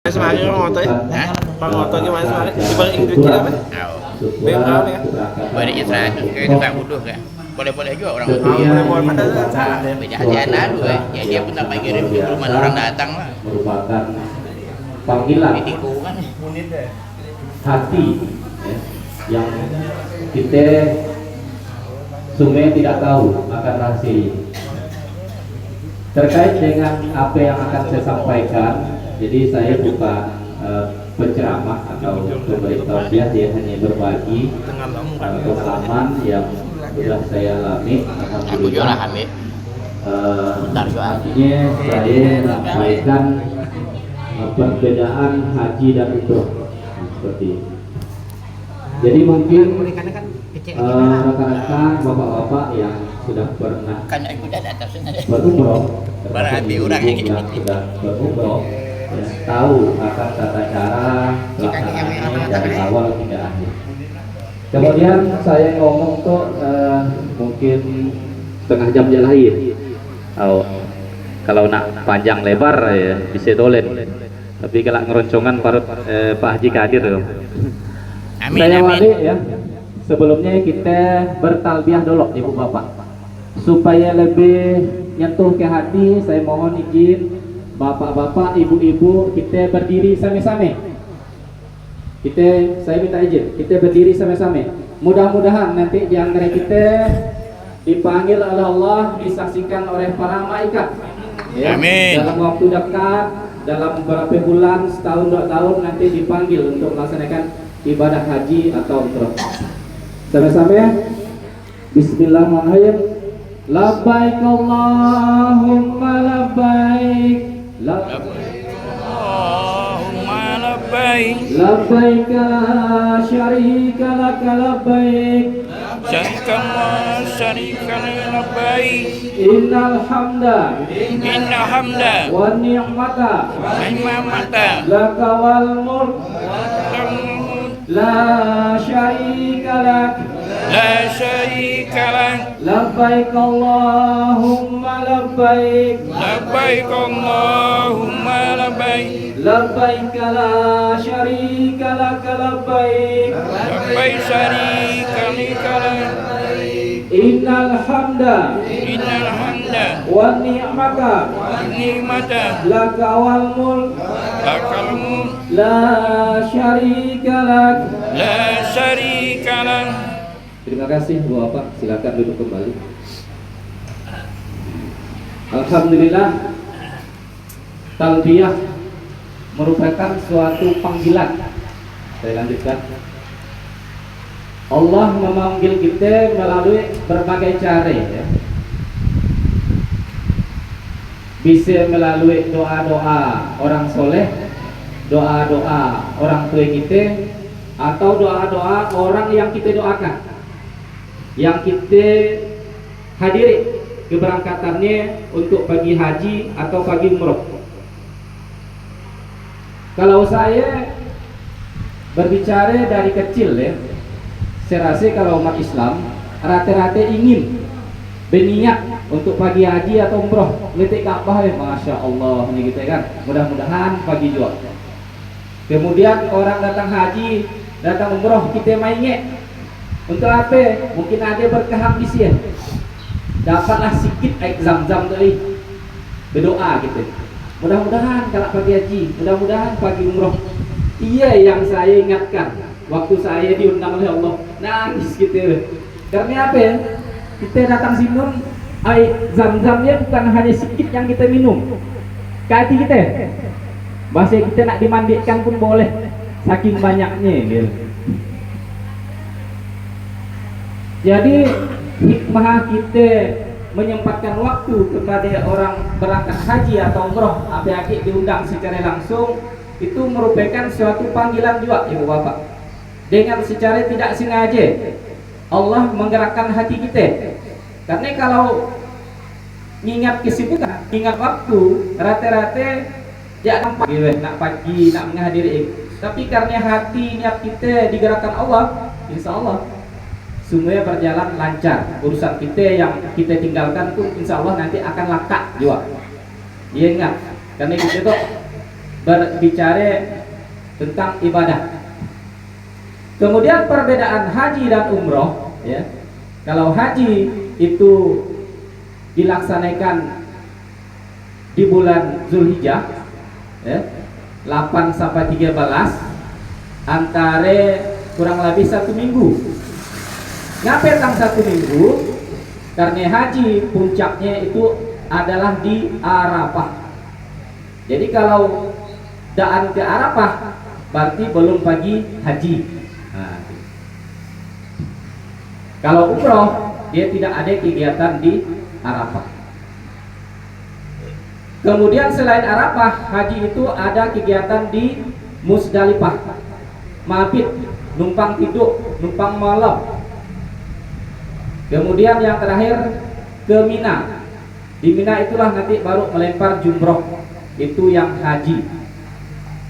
Semakin ngotot ya? Pak ngotot gimana semakin? Dibalikin duitnya apa? Beli berapa ya? Baliknya 100 kayak itu tak bodoh kan. Boleh-boleh juga orang Oh, boleh-boleh padahal kan salah deh. beda aja lalu ya dia pun tak kirim ke rumah orang datang lah. Merupakan panggilan Ditipu kan. hati ya, yang kita sungguh tidak tahu akan hasil. Terkait dengan apa yang akan saya sampaikan, jadi saya bukan penceramah atau pemberi tausiah, dia hanya berbagi pengalaman yang sudah saya alami. Aku juga lah ambil. Artinya saya sampaikan perbedaan haji dan umroh seperti ini. Jadi mungkin rekan-rekan bapak-bapak yang sudah pernah Kan aku dah datang sana. berumroh, Berarti orang yang sudah berumroh, ya, tahu akan tata cara pelaksanaannya dari awal hingga akhir. Kemudian saya ngomong kok mungkin setengah jam jalahin. Kalau nak panjang lebar ya bisa dolen. Tapi kalau ngeroncongan parut Pak Haji Kadir. Amin, Saya amin. wali ya. Sebelumnya kita bertalbiah dulu Ibu Bapak. Supaya lebih nyentuh ke hati, saya mohon izin Bapak-bapak, Ibu-ibu, kita berdiri sama-sama. Saya minta izin, kita berdiri sama-sama. Mudah-mudahan nanti di antara kita dipanggil oleh Allah, disaksikan oleh para malaikat. Ya, Amin. dalam waktu dekat, dalam beberapa bulan, setahun, 2 tahun nanti dipanggil untuk melaksanakan ibadah haji atau umroh. Sama-sama ya. Bismillahirrahmanirrahim. Labbaik Allahumma labbaik. Allahumma labbaik. Labbaik la syarika laka labbaik. Syarika labbaik. Innal hamda Inna hamda wa ni'mata wa ni'mata laka wal mulk la syarika lak. la syarika lak. Labbaik Allahumma labbaik. Labbaik Allahumma labbaik. Labbaik la syarika laka labbaik. Labbaik syarika lak. Innal hamda Innal hamda wa ni'mata wa ni'mata laka wal mulk lakal mulk la syarika lak. la syarika lak. Terima kasih Bu Bapak, silakan duduk kembali. Alhamdulillah, talbiyah merupakan suatu panggilan. Saya lanjutkan. Allah memanggil kita melalui berbagai cara ya. Bisa melalui doa-doa orang soleh, doa-doa orang tua kita, atau doa-doa orang yang kita doakan, yang kita hadiri keberangkatannya untuk pergi haji atau pergi umroh. Kalau saya berbicara dari kecil ya, saya rasa kalau umat Islam rata-rata ingin berniat untuk pagi haji atau umroh, letik Ka'bah ya, masya Allah ini gitu kan. Mudah-mudahan pagi juga. Kemudian orang datang haji, datang umroh, kita mainnya untuk apa? Mungkin ada berkah di sini. Dapatlah sikit air zam-zam tadi. Berdoa gitu. Mudah-mudahan kalau pagi haji, mudah-mudahan pagi umroh. Iya yang saya ingatkan waktu saya diundang oleh Allah, nangis gitu. Karena apa ya? Kita datang sini, air zam-zamnya bukan hanya sedikit yang kita minum. Hati kita, bahasa kita nak dimandikan pun boleh, saking banyaknya gitu. Jadi hikmah kita menyempatkan waktu kepada orang berangkat haji atau umroh, apalagi diundang secara langsung, itu merupakan suatu panggilan juga Ibu Bapak. Dengan secara tidak sengaja Allah menggerakkan hati kita. Karena kalau ingat kesibukan, ingat waktu, rata-rata ya nak pagi, nak menghadiri. Tapi karena hati niat kita digerakkan Allah, insya Allah semuanya berjalan lancar. Urusan kita yang kita tinggalkan pun insya Allah nanti akan langka juga. Dia ingat, karena kita tuh berbicara tentang ibadah. Kemudian perbedaan haji dan umroh, ya. Kalau haji itu dilaksanakan di bulan Zulhijjah, ya, 8 sampai 13, antara kurang lebih 1 minggu. Ngapain tang 1 minggu? Karena haji puncaknya itu adalah di Arafah. Jadi kalau daan ke Arafah berarti belum pagi haji. Nah, kalau umroh dia tidak ada kegiatan di Arafah. Kemudian selain Arafah, haji itu ada kegiatan di Musdalifah, mabit, numpang tidur, numpang malam. Kemudian yang terakhir ke Mina. Di Mina itulah nanti baru melempar jumroh, itu yang haji.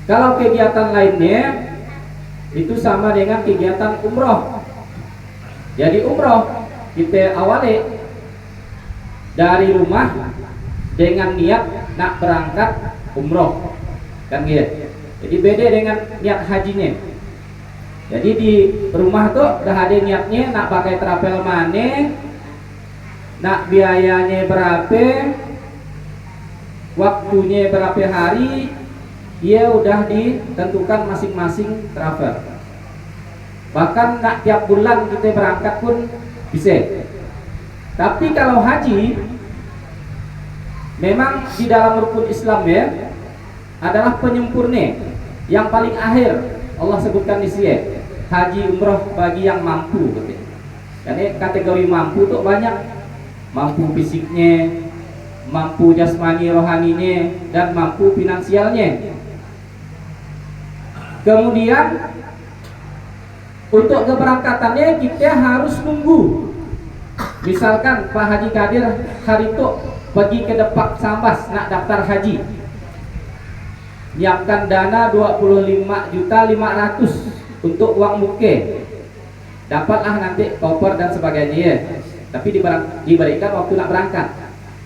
Kalau kegiatan lainnya itu sama dengan kegiatan umroh. Jadi umroh kita awali dari rumah dengan niat nak berangkat umroh, kan gitu. Jadi beda dengan niat hajinya. Jadi di rumah tuh udah ada niatnya nak pakai travel mana, nak biayanya berapa, waktunya berapa hari, dia udah ditentukan masing-masing travel. Bahkan nak tiap bulan kita berangkat pun bisa. Tapi kalau haji, memang di dalam rukun Islam ya adalah penyempurna yang paling akhir. Allah sebutkan di sini haji umroh bagi yang mampu, gitu. Karena kategori mampu tuh banyak, mampu fisiknya, mampu jasmani rohaninya, dan mampu finansialnya. Kemudian untuk keberangkatannya kita harus nunggu. Misalkan Pak Haji Kadir hari itu pergi ke Depak Sambas nak daftar haji, nyiapkan dana 25.500.000 untuk uang muke, dapatlah nanti koper dan sebagainya ya. Tapi diberikan waktu nak berangkat.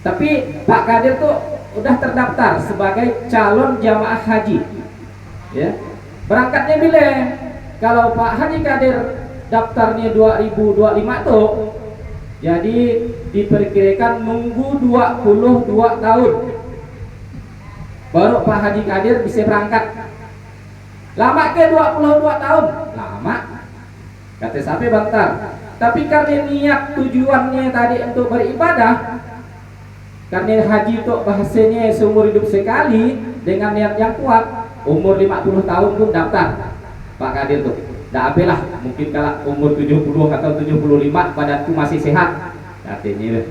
Tapi Pak Kadir tuh udah terdaftar sebagai calon jamaah haji, ya. Berangkatnya bila? Kalau Pak Haji Kadir daftarnya 2025 tuh, jadi diperkirakan nunggu 22 tahun baru Pak Haji Kadir bisa berangkat. Lama ke 22 tahun? Lama. Kata sampai bentar. Tapi karena niat tujuannya tadi untuk beribadah, karena haji itu bahasanya seumur hidup sekali, dengan niat yang kuat, umur 50 tahun pun daftar Pak Kadir tuh. Nggak apalah, mungkin kalau umur 70 atau 75 badanku masih sehat, katanya.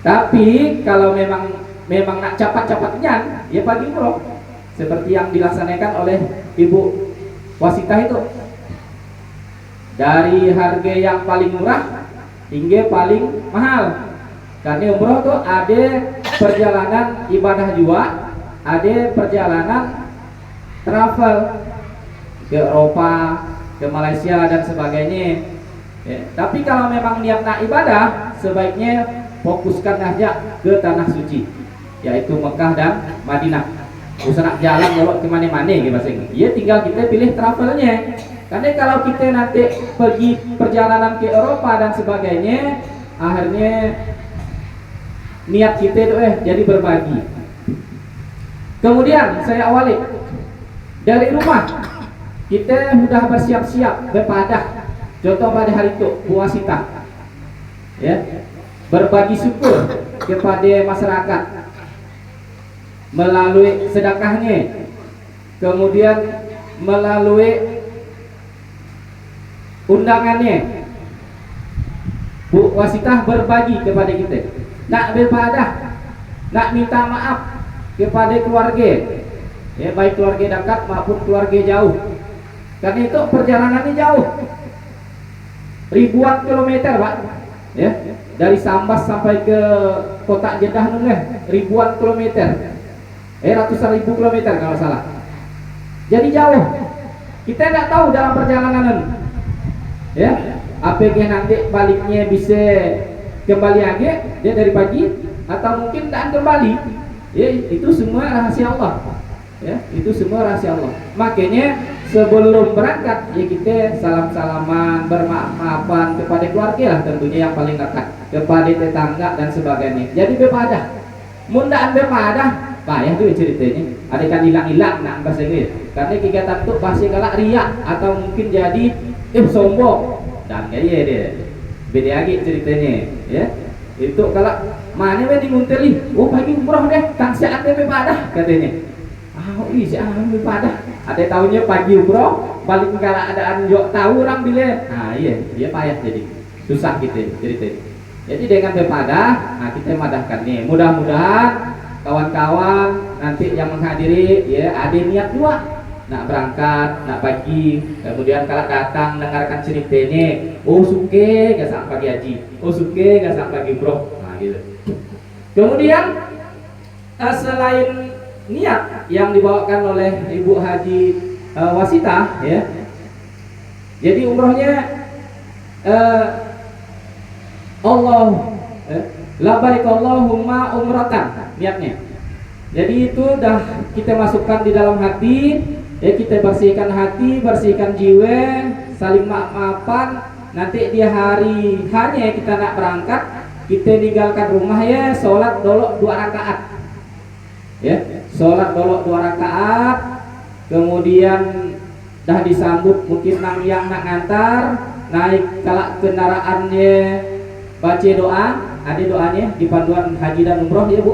Tapi kalau memang nak cepat-cepatnya, ya pagi umroh, seperti yang dilaksanakan oleh Ibu Wasitah itu. Dari harga yang paling murah hingga paling mahal. Karena umroh tuh ada perjalanan ibadah juga, ada perjalanan travel ke Eropa, ke Malaysia dan sebagainya. Ya, tapi kalau memang niat nak ibadah, sebaiknya fokuskan aja ke tanah suci, yaitu Mekah dan Madinah. Usah nak jalan kalau kemana-mana gitu bahasa Inggris. Ya tinggal kita pilih travelnya. Karena kalau kita nanti pergi perjalanan ke Eropa dan sebagainya, akhirnya niat kita itu jadi berbagi. Kemudian saya awali dari rumah, kita sudah bersiap-siap beribadah. Contoh pada hari itu puasita, ya, berbagi syukur kepada masyarakat melalui sedekahnya, kemudian melalui undangannya. Bu Wasitah berbagi kepada kita, nak beribadah, nak minta maaf kepada keluarga, ya, baik keluarga dekat maupun keluarga jauh. Karena itu perjalanannya jauh, ribuan kilometer, Pak, ya, dari Sambas sampai ke kota Jeddah nuleh ribuan kilometer, ratusan ribu kilometer kalau salah. Jadi jauh. Kita tidak tahu dalam perjalanan, ya, apakah nanti baliknya bisa kembali aja dia dari pagi, atau mungkin tak kembali, Ya, itu semua rahasia Allah. Ya, itu semua rahasia Allah. Makanya sebelum berangkat ya kita salam-salaman, bermaaf-maafan kepada keluarga lah tentunya yang paling dekat, kepada tetangga dan sebagainya. Jadi bepadah. Mundaan bepadah, payah tuh ceritanya. Ada kan hilang-hilang nak bahasa Inggris. Karena kegiatan itu pasti galak riak atau mungkin jadi sombong dan kayak dia. Beda lagi ceritanya, ya. Itu kalau mana we dimunteli, oh pagi umroh deh, kan saat dia bepadah katanya. Oh iya, bepadah. Ada tahunya pagi umroh, balik ke keadaan jok tahu orang bila. Nah iya, dia payah jadi susah gitu ceritanya. Jadi dengan bepadah, nah kita madahkan nih. Mudah-mudahan kawan-kawan nanti yang menghadiri ya ada niat juga nak berangkat, nak pagi, kemudian kalau datang dengarkan ceritanya, oh suke gak sampai pagi haji, oh suke gak sampai pagi umroh, nah gitu. Kemudian selain niat yang dibawakan oleh Ibu Haji Wasita, ya, jadi umrohnya Allah labbaik Allahumma umratan niatnya. Jadi itu dah kita masukkan di dalam hati, ya kita bersihkan hati, bersihkan jiwa, saling maaf-maafan. Nanti di hari hanya kita nak berangkat, kita tinggalkan rumah ya, sholat dulu 2 rakaat, ya, sholat dulu 2 rakaat, kemudian dah disambut mungkin nang yang nak ngantar, naik kalak kendaraannya, baca doa, ada doanya di panduan haji dan umroh ya Bu,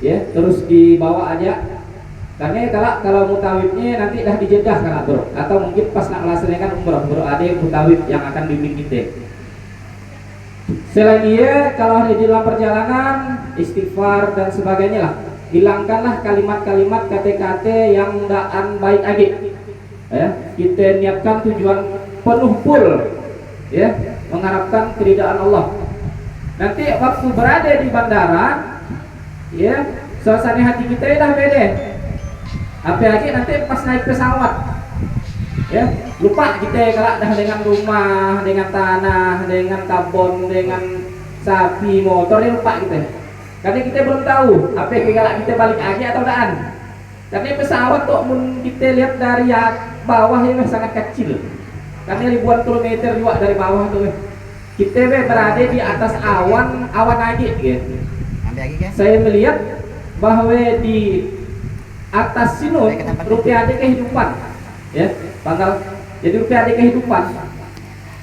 ya, terus dibawa aja. Karena kalau mutawibnya nanti dah dijedah kan bro, atau mungkin pas nak melaksanakan umroh, bro ada mutawib yang akan bimbing kita. Selain iya, kalau ada di dalam perjalanan istighfar dan sebagainya lah, hilangkanlah kalimat-kalimat kata-kata yang daan baik lagi. Ya, kita niatkan tujuan penuh full, ya, mengharapkan keridaan Allah. Nanti waktu berada di bandara, ya, suasana hati kita dah beda. Apalagi nanti pas naik pesawat, ya, lupa kita kalau dah dengan rumah, dengan tanah, dengan kabon, dengan sapi, motor, ya lupa kita. Karena kita belum tahu apa kalau kita balik lagi atau daan. Karena pesawat tuh kita lihat dari bawah ini sangat kecil. Karena ribuan kilometer juga dari bawah tuh. Kita berada di atas awan lagi, gitu. Saya melihat bahwa di atas sini rupiah ada kehidupan, ya, pangkal. Jadi rupiah ada kehidupan.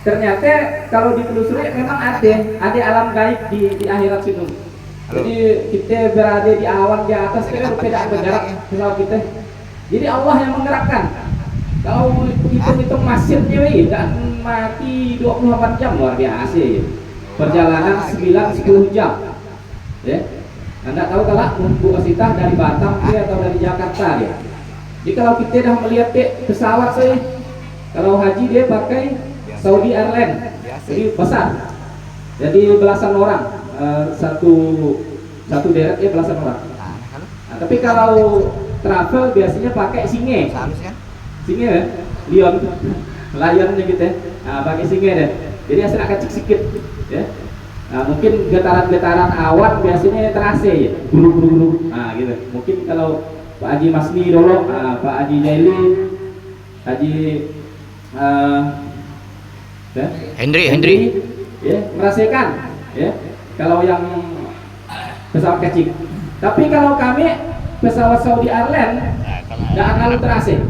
Ternyata kalau ditelusuri memang ada alam gaib di akhirat sini. Jadi kita berada di awan di atas, kita rupiah tidak bergerak pesawat kita. Jadi Allah yang menggerakkan. Kalau hitung-hitung masifnya, dan mati 24 jam luar biasa, ya. Perjalanan 9-10 jam, ya. Anda tahu kalau Bu Asita dari Batam dia atau dari Jakarta dia. Jadi kalau kita dah melihat pesawat saya, kalau haji dia pakai Saudi Airlines, jadi besar. Jadi belasan orang, satu deret belasan orang. Nah, tapi kalau travel biasanya pakai singe, ya, lion gitu ya. Nah, pakai singe deh. Jadi asal kecil sedikit, ya. Nah, mungkin getaran-getaran awan biasanya terasa ya, gulu-gulu. Nah, gitu. Mungkin kalau Pak Haji Masni dulu, Pak Haji Jaili, Haji Hendri, ya, merasakan, ya, kalau yang pesawat kecil. Tapi kalau kami pesawat Saudi Airlines nggak akan terasa.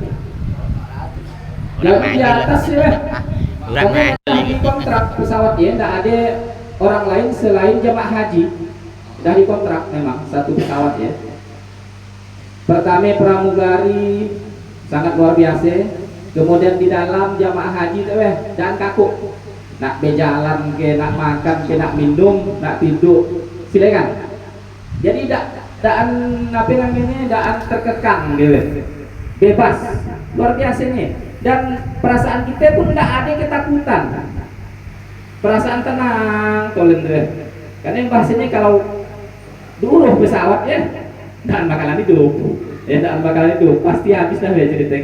Yang di atas ya, pokoknya di kontrak pesawat ya, nggak ada orang lain selain jemaah haji. Dari kontrak memang satu pesawat ya. Pertama pramugari sangat luar biasa. Kemudian di dalam jemaah haji itu dan kaku. Nak berjalan ke, nak makan ke, nak minum, nak tidur, silakan. Jadi daan apa namanya, daan terkekang gitu. Bebas, luar biasanya. Dan perasaan kita pun tidak ada ketakutan. Perasaan tenang, tolen deh. Karena bahasanya kalau dulu pesawat ya, dan bakalan hidup, ya dan bakalan hidup, pasti habis dah ya cerita.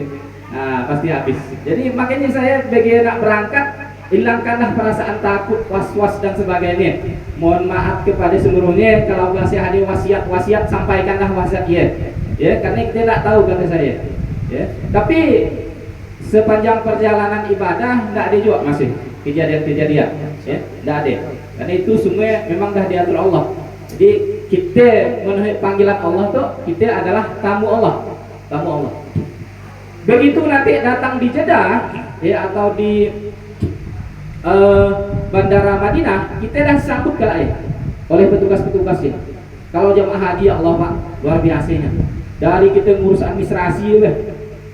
Nah, pasti habis. Jadi makanya saya bagi nak berangkat, hilangkanlah perasaan takut, was-was dan sebagainya. Mohon maaf kepada seluruhnya, kalau masih ada wasiat sampaikanlah wasiatnya. Ya, karena kita tidak tahu kata saya. Ya, tapi sepanjang perjalanan ibadah tidak ada juga masih kejadian-kejadian. Ya, tidak ada. Karena itu semua memang dah diatur Allah. Jadi kita memenuhi panggilan Allah tuh, kita adalah tamu Allah. Tamu Allah. Begitu nanti datang di Jeddah, ya, atau di Bandara Madinah, kita dah sambut oleh petugas-petugasnya. Kalau jamaah haji, Allah Pak, luar biasanya. Dari kita ngurus administrasi,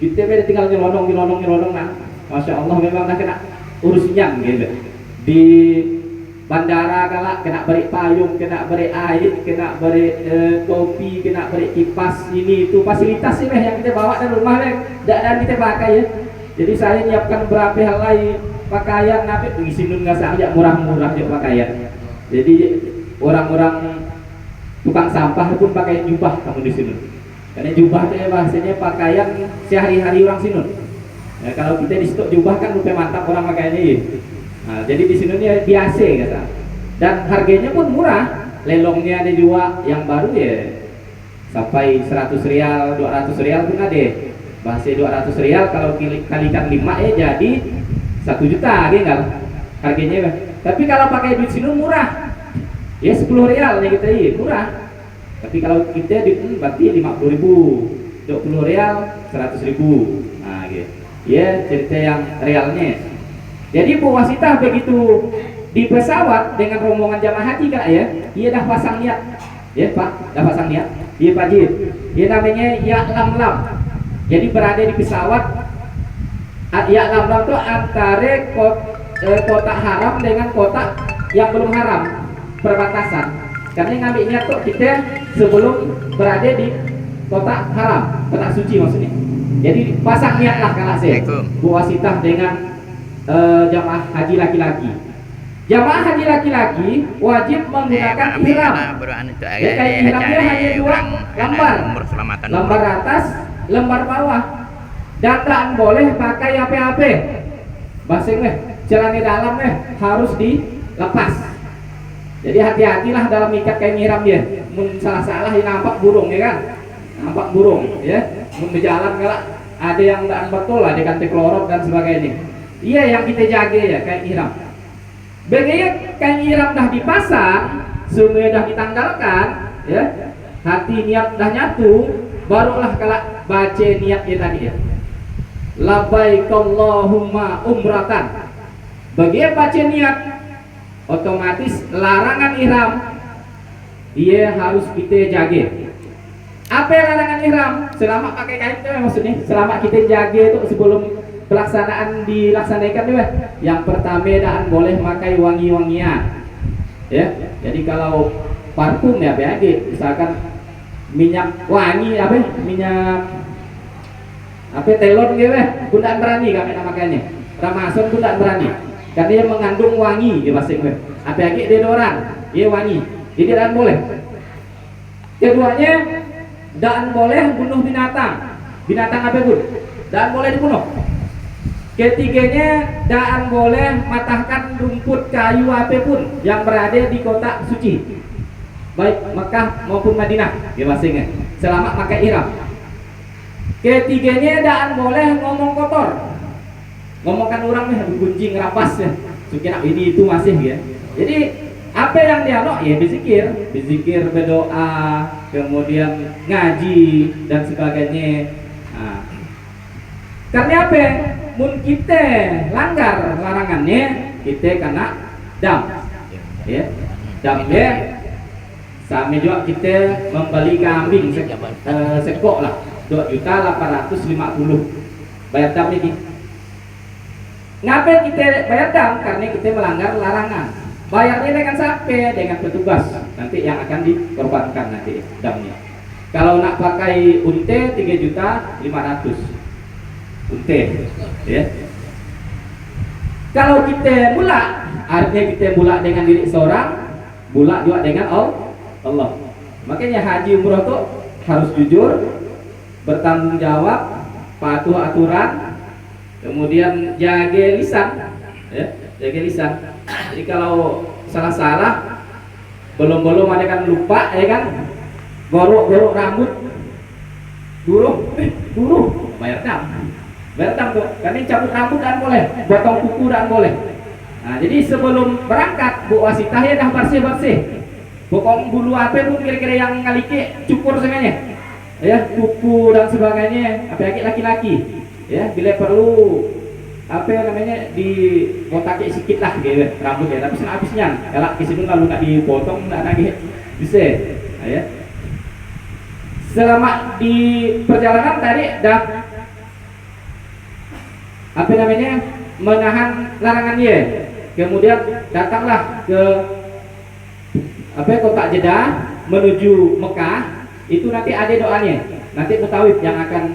kita tinggal nyelonong, nah, masya Allah memang dah kena urusnya gitu. Di bandara kena beri payung, kena beri air, kena beri kopi, kena beri kipas, ini itu fasilitas sih yang kita bawa dari rumah dan kita pakai ya. Jadi saya nyiapkan berapa hal lain, pakaian nabi isi nun nggak saja murah-murah juga pakaian. Jadi orang-orang tukang sampah pun pakai jubah kamu di sini. Karena jubah itu bahasanya pakaian sehari-hari orang sini. Ya, kalau kita di stok jubah kan lupa mantap orang pakaiannya ya. Nah, jadi di sini biasa kata. Dan harganya pun murah. Lelongnya ada juga yang baru ya sampai 100 rial, 200 rial pun ada. Bahasa 200 rial kalau kalikan 5 ya jadi 1 juta kan harganya. Tapi kalau pakai duit sini murah. Ya 10 rial nih kita ya murah. Tapi kalau kita berarti 50.000, 20 rial 100.000. Nah gitu. Ya cerita yang realnya. Jadi Bu Wasitah begitu di pesawat dengan rombongan jamaah haji Kak ya, dia dah pasang niat. Ya Pak, dah pasang niat. Dia Pak Jid. Dia namanya Ya Lam. Jadi berada di pesawat. Ya Lam itu antara kota haram dengan kota yang belum haram, perbatasan. Karena ngambil niat tuh kita sebelum berada di kota haram, kota suci maksudnya. Jadi pasang niatlah kalau saya Bu Wasitah dengan jamaah haji laki-laki. Jamaah haji laki-laki wajib menggunakan ihram. Ya, kayak ihramnya hanya 2 lembar. Lembar atas, lembar bawah. Dan tak boleh pakai apa-apa. Basing celana dalam harus dilepas. Jadi hati-hatilah dalam ikat kain ihram dia. Mun salah-salah nampak burung ya kan? Nampak burung ya. Mun berjalan kalau ada yang tidak betul lah dengan klorok dan sebagainya. Iya yang kita jaga ya kain ihram. Begitu kain ihram dah dipasang, semua dah ditanggalkan, ya. Hati niat dah nyatu, barulah kalau baca niatnya tadi ya. Labbaik Allahumma umratan. Begitu baca niat, otomatis larangan ihram dia harus kita jaga. Apa yang larangan ihram? Selama pakai kain itu maksudnya, selama kita jaga itu sebelum pelaksanaan dilaksanakan juga. Yang pertama dan boleh pakai wangi-wangian. Ya. Jadi kalau parfum ya BAG, misalkan minyak wangi minyak telon gitu pun tidak berani kami makanya. Ramason pun tidak berani. Karena dia mengandung wangi di bahasa gue. BAG deodoran, dia wangi. Jadi tidak boleh. Keduanya tidak boleh bunuh binatang. Binatang apa pun. Tidak boleh dibunuh. Ketiganya, dan boleh matahkan rumput kayu apapun yang berada di kota suci, baik Mekah maupun Madinah, ya masingnya, selama pakai ihram. Ketiganya, dan boleh ngomong kotor, ngomongkan orang gunjing rapas ya, mungkin ini itu masih ya. Jadi apa yang dia ya berzikir, berdoa, kemudian ngaji dan sebagainya. Nah, karena apa? Mun kita langgar larangannya, kita kena dam, ya, damnya sama juga kita membeli kambing sekok lah 2.850.000 bayar dam ini. Ngapa kita bayar dam? Karena kita melanggar larangan. Bayarnya dengan sampai dengan petugas nanti yang akan dikorbankan nanti damnya. Kalau nak pakai unte 3.500.000 unte, ya. Kalau kita mula, artinya kita mula dengan diri seorang, mula juga dengan Allah. Makanya haji umroh itu harus jujur, bertanggung jawab, patuh aturan, kemudian jaga lisan, ya. jaga lisan. Jadi kalau salah-salah, belum ada kan lupa, ya kan, gorok rambut, buruh, bayar dam tuh. Karena cabut rambut dan boleh, potong kuku dan boleh. Nah, jadi sebelum berangkat, Bu Wasitah ya dah bersih. Pokok bulu apa pun kira-kira yang ngalike cukur semuanya, ya, kuku dan sebagainya, apalagi laki-laki, ya, bila perlu apa namanya dipotaki sedikit lah gitu rambutnya, tapi habisnya elak ke sini lalu nak dipotong nak lagi bisa, ya. Selama di perjalanan tadi dah apa namanya menahan larangan dia, kemudian datanglah ke kota Jeddah menuju Mekah. Itu nanti ada doanya, nanti mutawif yang akan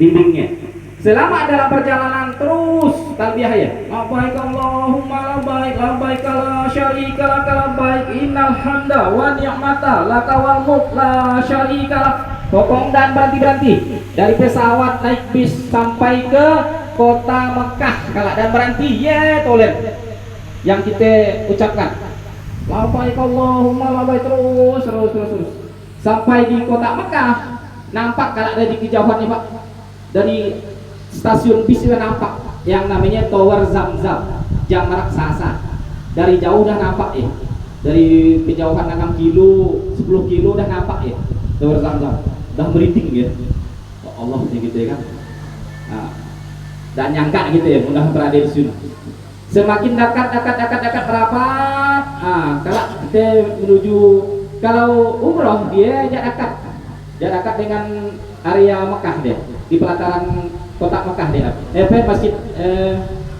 bimbingnya. Selama dalam perjalanan terus talbiyah ya, labbaik Allahumma labbaik, labbaik la syarika lak, labbaik innal hamda wa ni'mata laka wal mulk la syarika lak. Pokok dan berhenti dari pesawat naik bis sampai ke kota Mekah kalau dan berhenti ya tolen yang kita ucapkan labbaik Allahumma labbaik terus sampai di kota Mekah. Nampak kalau ada di kejauhan nih Pak, dari stasiun bis itu nampak yang namanya Tower Zamzam, jam raksasa. Dari jauh udah nampak ya, dari kejauhan 6 kilo 10 kilo udah nampak ya Tower Zamzam, udah merinding ya. Oh Allah gitu ya kan. Nah, dan nyangka gitu ya mudah berada di sini. Semakin dekat rapat. Kalau kita menuju, kalau umroh dia jarak dekat dengan area Mekah deh, di pelataran kota Mekah deh.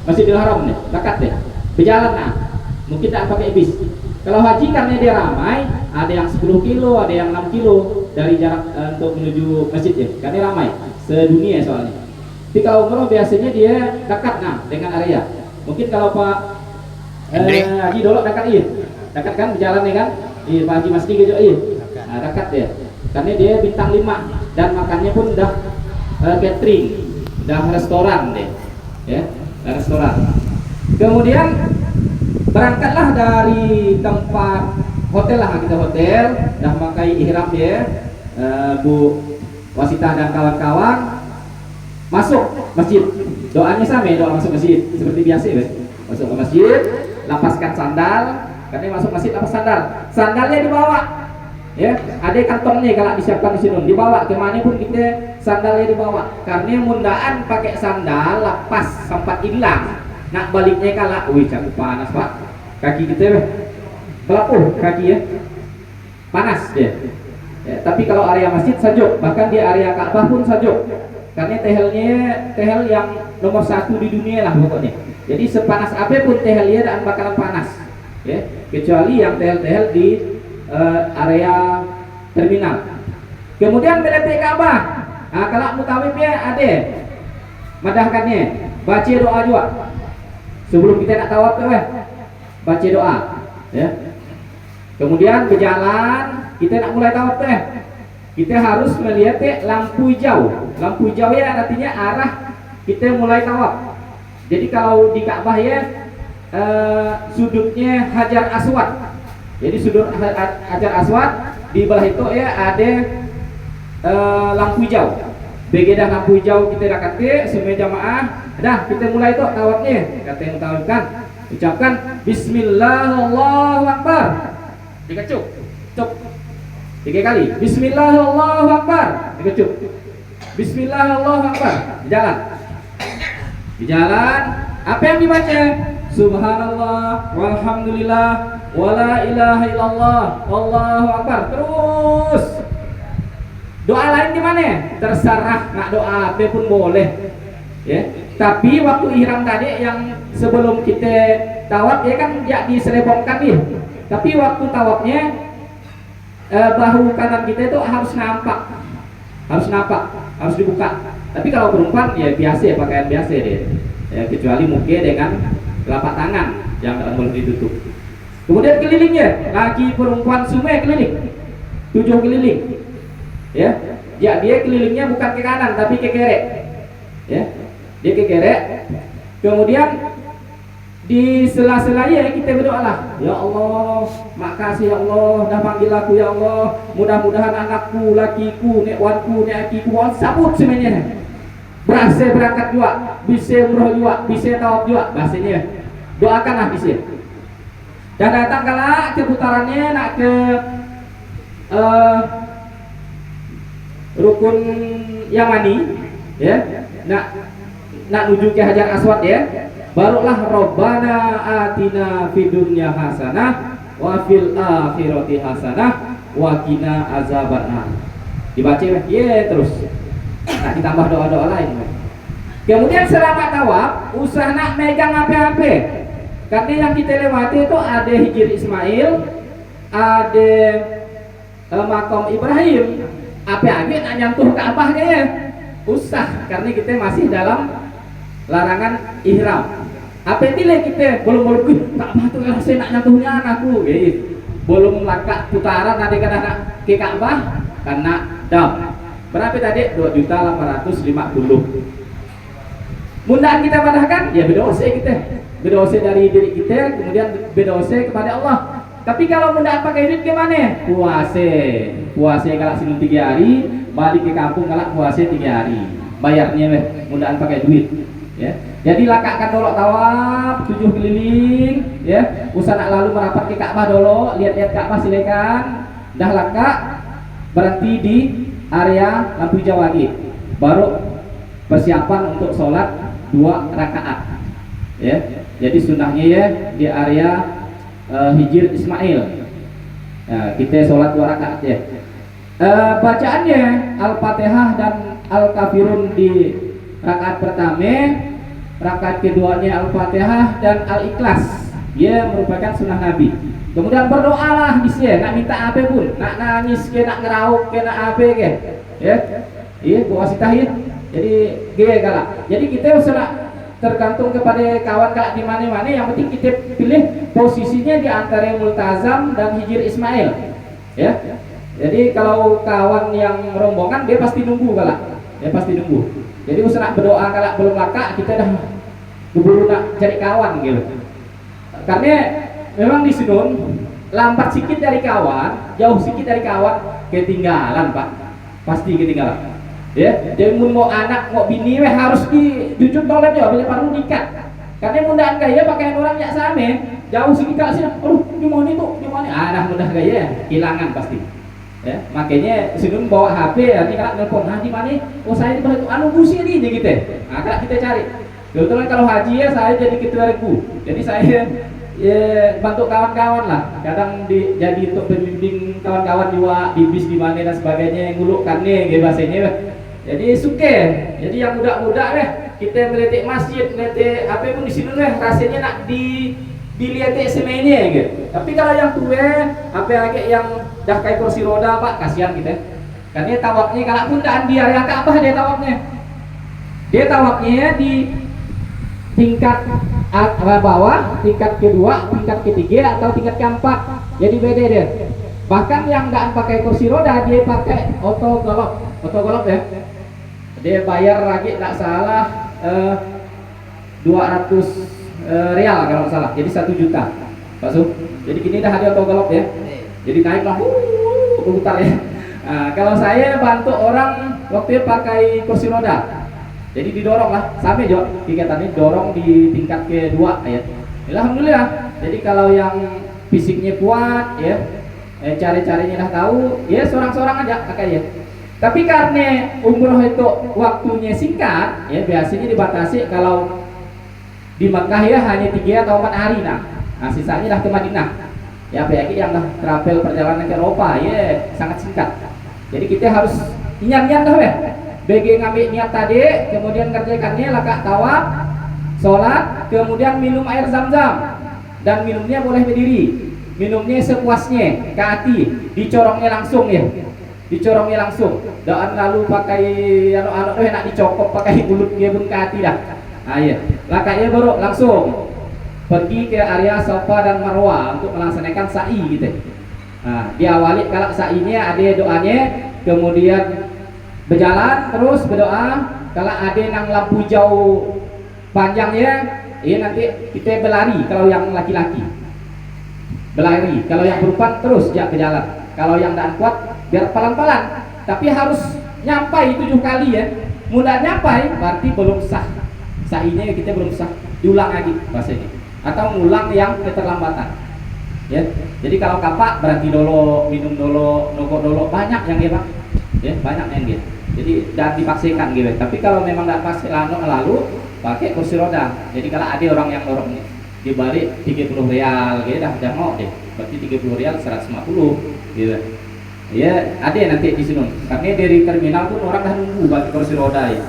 Masjidil Haram deh, dekat deh. Berjalan mungkin tak pakai bis. Kalau haji karena dia ramai, ada yang 10 kilo, ada yang 6 kilo dari jarak untuk menuju masjid ya. Karena ramai sedunia soalnya. Tapi kalau umroh biasanya dia dekat dengan area. Mungkin kalau Pak Haji Dolok dekat dekat kan berjalan ya kan? Pak Haji Masdi gitu dekat ya. Karena dia bintang 5 dan makannya pun udah catering, udah restoran deh, ya, restoran. Kemudian berangkatlah dari tempat hotel kita dah pakai ihram ya, Bu Wasitah dan kawan-kawan masuk masjid. Doanya sama ya, doa masuk masjid seperti biasa ya. Masuk ke masjid, lapaskan sandal. Karena masuk masjid lapas sandal. Sandalnya dibawa. Ya, ada kantongnya kalau disiapkan di sini. Dibawa kemana pun kita sandalnya dibawa. Karena mundaan pakai sandal lapas sempat hilang. Nak baliknya kalah, wih cukup panas Pak. Kaki kita belapuh kaki ya. Panas dia. Ya, tapi kalau area masjid sejuk, bahkan di area Ka'bah pun sejuk. Karena tehel yang nomor 1 di dunia lah pokoknya. Jadi sepanas apapun tehelnya dan bakalan panas, ya. Kecuali yang tehel di area terminal. Kemudian meletak Ka'bah. Kalau mutawifnya ada madahkannya, baca doa juga. Sebelum kita nak tawaf tuh baca doa, ya. Kemudian berjalan, kita nak mulai tawaf tuh kita harus melihat lampu hijau. Lampu hijau ya artinya arah kita mulai tawaf. Jadi kalau di Ka'bah ya sudutnya Hajar Aswad. Jadi sudut Hajar Aswad di belah itu ya ada lampu hijau. Begitu lampu hijau kita dah kata semua jamaah, dah kita mulai tuh tawafnya. Kata yang tawafkan, ucapkan Bismillahirrahmanirrahim. Dikecup, cuk. 3 kali. Bismillahirrahmanirrahim. Dikecup. Bismillahirrahmanirrahim. Di jalan. Apa yang dibaca? Subhanallah, walhamdulillah, wala ilaha illallah, wallahu akbar. Terus. Doa lain di mana? Terserah, nak doa apa pun boleh. Ya. Tapi waktu ihram tadi yang sebelum kita tawaf ya kan ya diselebongkan nih. Tapi waktu tawafnya bahu kanan kita itu harus nampak, harus dibuka. Tapi kalau perempuan ya biasa ya, pakaian biasa deh, ya, kecuali mungkin dengan telapak tangan yang tidak boleh ditutup. Kemudian kelilingnya, laki perempuan semua keliling, 7 keliling, ya. Dia kelilingnya bukan ke kanan tapi ke kiri, ya. Dia ke kiri. Kemudian di sela-sela ya kita berdoa lah, ya Allah, makasih ya Allah, dah panggil aku ya Allah, mudah-mudahan anakku, lakiku, nekwanku, nekiku, sabut semuanya, berhasil berangkat juga, bisa umroh juga, bisa tawaf juga, bahasanya, doakanlah bisa. Dan datang kala ke putarannya nak ke rukun Yamani, ya, nak menuju ke Hajar Aswad ya. Barulah Rabbana atina fid dunya hasanah wa fil akhirati hasanah wa qina azabannar. Dibaca ya terus. Nah, ditambah doa-doa lain. Kemudian selama tawaf usah nak megang apa-apa. Karena yang kita lewati itu ada Hijr Ismail, ada makam Ibrahim. Apa aja nak nyentuh Ka'bah ya. Usah karena kita masih dalam larangan ihram. Apa pilih kita belum Ka'bah tuh saya nak nyentuhnya anakku, gitu. Belum langkah putaran nanti kena nak ke Ka'bah karena dam. Berapa tadi? 2.850. Mudah kita padahkan ya berdosa kita, berdosa dari diri kita, kemudian berdosa kepada Allah. Tapi kalau mudah pakai duit gimana? Puasa kalau sinun 3 hari, balik ke kampung kalau puasa 3 hari. Bayarnya mudahan pakai duit. Ya, jadi lakakkan dulu tawaf 7 keliling, ya. Usah nak lalu merapat ke Ka'bah dulu, lihat-lihat Ka'bah silakan. Dah lakak berhenti di area lampu hijau lagi. Baru persiapan untuk sholat 2 rakaat. Ya. Jadi sunnahnya ya di area Hijr Ismail. Nah, kita sholat 2 rakaat ya. Bacaannya Al-Fatihah dan Al-Kafirun di rakaat pertama, rakaat keduanya Al-Fatihah dan Al-Ikhlas. Ia merupakan sunnah Nabi. Kemudian berdoalah bisa, nak minta apa pun, nak nangis ke, nak ngerauk ke, nak apa ke, ya, iya, buat sitah ya. Jadi gaya galak. Jadi kita usah tergantung kepada kawan galak di mana-mana. Yang penting kita pilih posisinya di antara Multazam dan Hijr Ismail, ya. Jadi kalau kawan yang rombongan dia pasti nunggu galak, dia pasti nunggu. Jadi usah nak berdoa kalau belum laka kita dah keburu nak cari kawan gitu. Karena memang di Sinun lambat sedikit dari kawan, jauh sedikit dari kawan ketinggalan Pak, pasti ketinggalan. Ya, jadi mau anak mau bini harus dijujur toilet ya bila baru nikah. Karena mudahan gaya pakaian orang yang sama, jauh sedikit kalau sini, di mana itu, di mana? Dah mudah gaya hilangan pasti. Ya, makanya Sinun bawa HP nanti kalau nelpon, di mana? Oh saya di itu busi ini gitu. Nah, kalau kita cari. Kebetulan kalau haji ya saya jadi ketua regu. Jadi saya ya bantu kawan-kawan lah. Kadang jadi untuk pembimbing kawan-kawan juga di bis di mana dan sebagainya, ngulukkannya gitu bahasanya. Jadi suke. Jadi yang muda-muda kita melihat masjid, melihat apa pun di sini rasanya nak dilihat semuanya gitu. Tapi kalau yang tua, apa lagi yang dah kayak kursi roda Pak, kasihan kita. Karena tawafnya kalau pun dah di area Ka'bah dia tawafnya. Dia tawafnya di tingkat bawah, tingkat kedua, tingkat ketiga atau tingkat keempat. Jadi beda dia. Bahkan yang nggak pakai kursi roda dia pakai otogolok ya. Dia bayar lagi tak salah 200 real kalau nggak salah. Jadi 1 juta. Pak Su. Jadi gini dah ada otogolok ya. Jadi naik lah, putar ya. Nah, kalau saya bantu orang waktu itu pakai kursi roda, jadi didorong lah, sama Jo, kegiatannya dorong di tingkat kedua ya. Alhamdulillah. Jadi kalau yang fisiknya kuat ya, cari-carinya dah tahu, ya seorang-seorang aja kakaknya. Tapi karena umroh itu waktunya singkat, ya biasanya dibatasi kalau di Mekah ya hanya 3 atau 4 hari nah sisanya dah ke Madinah. Ya apalagi yang travel perjalanan ke Eropa ya sangat singkat. Jadi kita harus niat-niat dah BG ngambil niat tadi, kemudian kerjakannya lakak tawaf, sholat, kemudian minum air zam-zam dan minumnya boleh berdiri, minumnya sepuasnya ke hati, dicorongnya langsung ya, dicorongnya langsung. Dan lalu pakai anu-anu enak dicokop pakai mulut dia pun ke hati dah. Nah ya, lakaknya baru langsung pergi ke area Safa dan Marwah untuk melaksanakan sa'i gitu. Nah, diawali kalau sa'inya ada doanya, kemudian berjalan terus berdoa. Kalau ada nang lampu hijau panjangnya Iya nanti kita berlari kalau yang laki-laki. Berlari, kalau yang perempuan terus dia ke jalan. Kalau yang tidak kuat biar pelan-pelan. Tapi harus nyampai 7 kali ya. Mudah nyampai berarti belum sah. Sahihnya kita belum sah. Diulang lagi bahasa ini. Atau ngulang yang keterlambatan. Ya. Jadi kalau kapak berarti dulu, minum dulu, nogok dulu, banyak yang dia Pak. Ya, banyak yang dia. Jadi jangan dipaksakan gitu. Tapi kalau memang tidak pas lalu pakai kursi roda. Jadi kalau ada orang yang dorong dibalik 30 real gitu dah mau deh. Berarti 30 real 150 gitu. Ya, ada nanti di sini. Karena dari terminal pun orang dah nunggu pakai kursi roda ya.